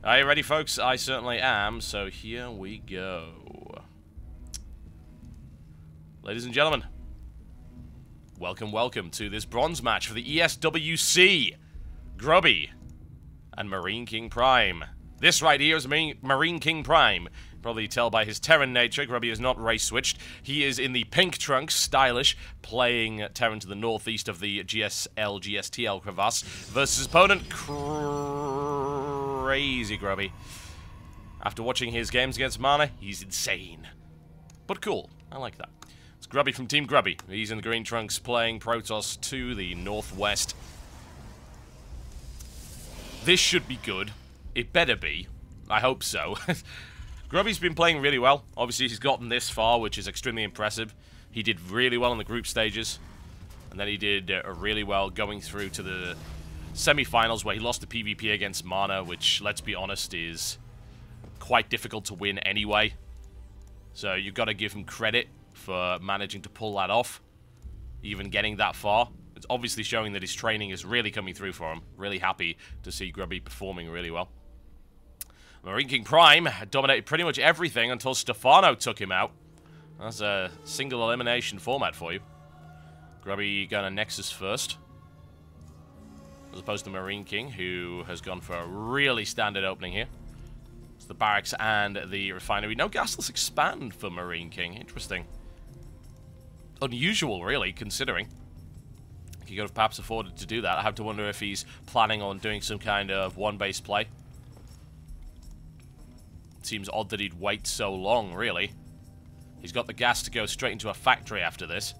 Are you ready, folks? I certainly am, so here we go. Ladies and gentlemen, welcome to this bronze match for the ESWC. Grubby and MarineKing.Prime. This right here is MarineKing.Prime. Probably tell by his Terran nature, Grubby is not race-switched. He is in the pink trunks, stylish, playing Terran to the northeast of the GSL-GSTL crevasse, versus opponent crazy Grubby. After watching his games against Mana, he's insane. But cool. I like that. It's Grubby from Team Grubby. He's in the green trunks playing Protoss to the northwest. This should be good. It better be. I hope so. Grubby's been playing really well. Obviously, he's gotten this far, which is extremely impressive. He did really well in the group stages. And then he did really well going through to the semi-finals, where he lost the PvP against Mana, which, let's be honest, is quite difficult to win anyway. So you've got to give him credit for managing to pull that off, even getting that far. It's obviously showing that his training is really coming through for him. Really happy to see Grubby performing really well. MarineKing.Prime dominated pretty much everything until Stefano took him out. That's a single elimination format for you. Grubby going to Nexus first, as opposed to MarineKing, who has gone for a really standard opening here. It's the barracks and the refinery. No gasless expand for MarineKing. Interesting. Unusual, really, considering. He could have perhaps afforded to do that. I have to wonder if he's planning on doing some kind of one-base play. It seems odd that he'd wait so long, really. He's got the gas to go straight into a factory after this.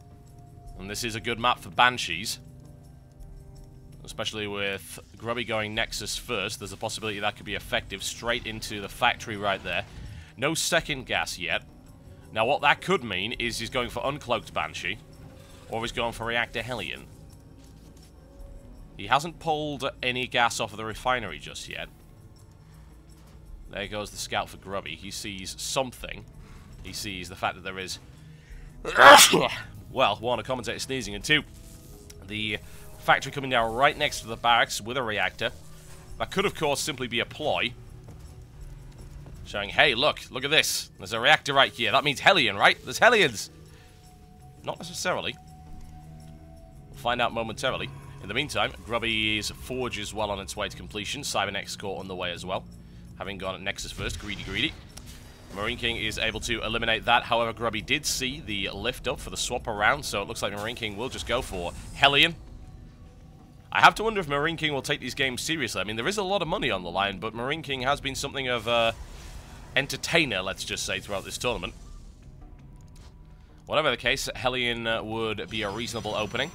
And this is a good map for Banshees. Especially with Grubby going Nexus first, there's a possibility that could be effective straight into the factory right there. No second gas yet. Now what that could mean is he's going for Uncloaked Banshee, or he's going for Reactor Hellion. He hasn't pulled any gas off of the refinery just yet. There goes the scout for Grubby. He sees something. He sees the fact that there is... well, one, a commentator sneezing, and two, the factory coming down right next to the barracks with a reactor. That could, of course, simply be a ploy. Showing, hey, look at this. There's a reactor right here. That means Hellion, right? There's Hellions. Not necessarily. We'll find out momentarily. In the meantime, Grubby's Forge is well on its way to completion. Cybernex Core on the way as well. Having gone at Nexus first, greedy. MarineKing is able to eliminate that. However, Grubby did see the lift up for the swap around, so it looks like MarineKing will just go for Hellion. I have to wonder if MarineKing will take these games seriously. I mean, there is a lot of money on the line, but MarineKing has been something of an entertainer, let's just say, throughout this tournament. Whatever the case, Hellion would be a reasonable opening.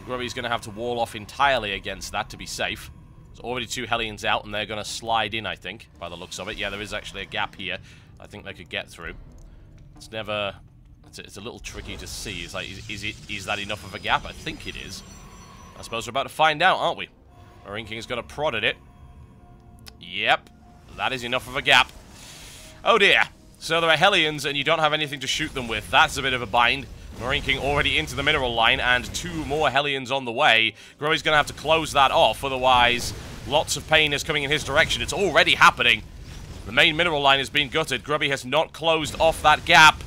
Grubby's going to have to wall off entirely against that to be safe. There's already two Hellions out, and they're going to slide in, I think, by the looks of it. Yeah, there is actually a gap here I think they could get through. It's never... It's a little tricky to see. It's like, is that enough of a gap? I think it is. I suppose we're about to find out, aren't we? MarineKing's going to prod at it. Yep, that is enough of a gap. Oh dear. So there are Hellions, and you don't have anything to shoot them with. That's a bit of a bind. MarineKing already into the mineral line, and two more Hellions on the way. Grubby's going to have to close that off, otherwise lots of pain is coming in his direction. It's already happening. The main mineral line is being gutted. Grubby has not closed off that gap.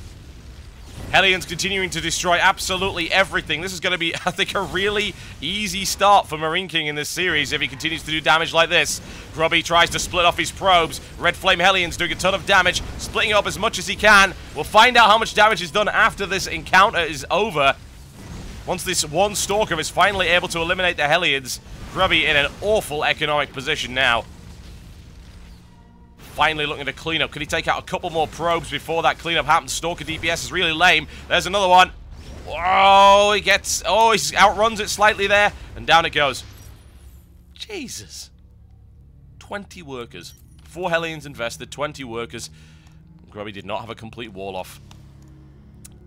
Hellions continuing to destroy absolutely everything. This is going to be, I think, a really easy start for MarineKing in this series if he continues to do damage like this. Grubby tries to split off his probes. Red Flame Hellions doing a ton of damage, splitting up as much as he can. We'll find out how much damage is done after this encounter is over. Once this one Stalker is finally able to eliminate the Hellions, Grubby in an awful economic position now. Finally looking to clean up. Could he take out a couple more probes before that cleanup happens? Stalker DPS is really lame. There's another one. Oh, he gets... Oh, he outruns it slightly there. And down it goes. Jesus. 20 workers. 4 Hellions invested, 20 workers. Grubby did not have a complete wall off.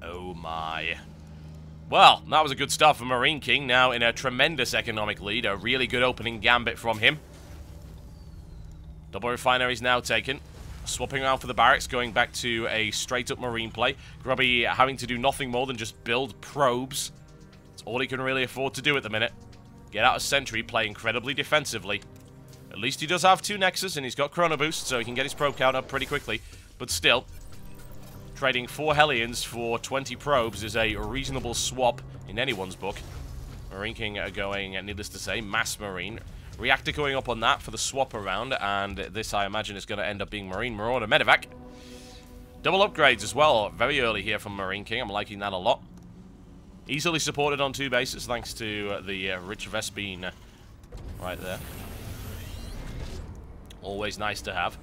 Oh my. Well, that was a good start for MarineKing. Now in a tremendous economic lead. A really good opening gambit from him. Double refinery is now taken. Swapping around for the barracks, going back to a straight-up marine play. Grubby having to do nothing more than just build probes. That's all he can really afford to do at the minute. Get out of sentry, play incredibly defensively. At least he does have 2 Nexus, and he's got Chrono Boost, so he can get his probe count up pretty quickly. But still, trading 4 Hellions for 20 probes is a reasonable swap in anyone's book. Marine King are going, needless to say, Mass Marine. Reactor going up on that for the swap around, and this, I imagine, is going to end up being Marine Marauder Medevac. Double upgrades as well, very early here from Marine King. I'm liking that a lot. Easily supported on 2 bases, thanks to the Rich Vespine right there. Always nice to have.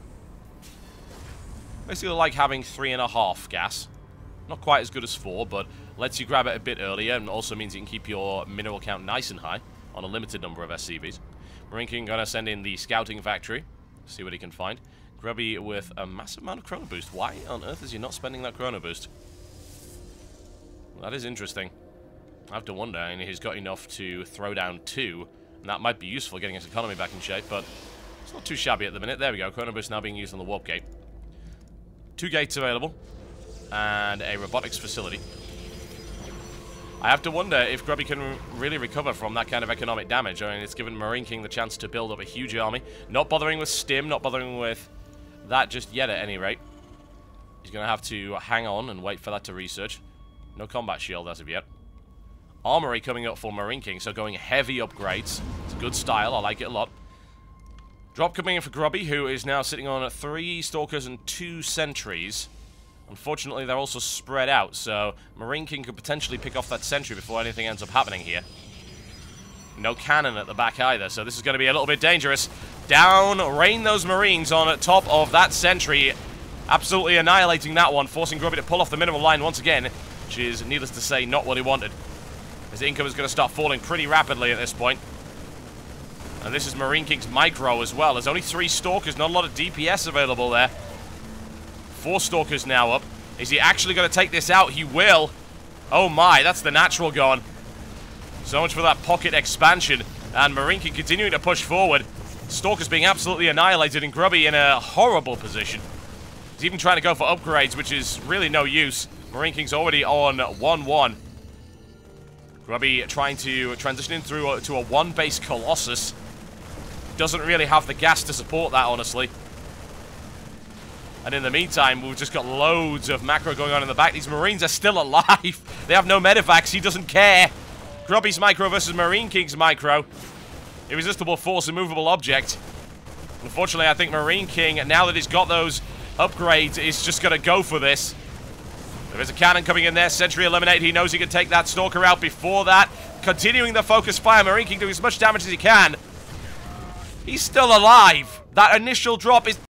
Basically like having 3.5 gas. Not quite as good as 4, but lets you grab it a bit earlier, and also means you can keep your mineral count nice and high on a limited number of SCVs. Marine King gonna send in the scouting factory, see what he can find. Grubby with a massive amount of chrono boost. Why on earth is he not spending that chrono boost? Well, that is interesting. I have to wonder, and he's got enough to throw down 2, and that might be useful getting his economy back in shape, but it's not too shabby at the minute. There we go, chrono boost now being used on the warp gate. 2 gates available, and a robotics facility. I have to wonder if Grubby can really recover from that kind of economic damage. I mean, it's given Marine King the chance to build up a huge army. Not bothering with Stim, not bothering with that just yet at any rate. He's going to have to hang on and wait for that to research. No combat shield as of yet. Armory coming up for Marine King, so going heavy upgrades. It's a good style, I like it a lot. Drop coming in for Grubby, who is now sitting on 3 Stalkers and 2 Sentries. Unfortunately, they're also spread out, so Marine King could potentially pick off that sentry before anything ends up happening here. No cannon at the back either, so this is going to be a little bit dangerous. Down, rain those Marines on top of that sentry. Absolutely annihilating that one, forcing Grubby to pull off the mineral line once again, which is, needless to say, not what he wanted. His income is going to start falling pretty rapidly at this point. And this is Marine King's micro as well. There's only 3 Stalkers, not a lot of DPS available there. 4 Stalkers now up. Is he actually going to take this out? He will. Oh my, that's the natural gone. So much for that pocket expansion. And Marine King continuing to push forward. Stalkers being absolutely annihilated, and Grubby in a horrible position. He's even trying to go for upgrades, which is really no use. Marine King's already on 1-1. Grubby trying to transition in through to a 1-base Colossus. Doesn't really have the gas to support that, honestly. And in the meantime, we've just got loads of macro going on in the back. These Marines are still alive. They have no medevacs. He doesn't care. Grubby's micro versus Marine King's micro. Irresistible force, immovable object. Unfortunately, I think Marine King, now that he's got those upgrades, is just going to go for this. There is a cannon coming in there. Sentry eliminated. He knows he can take that Stalker out before that. Continuing the focus fire. Marine King doing as much damage as he can. He's still alive. That initial drop is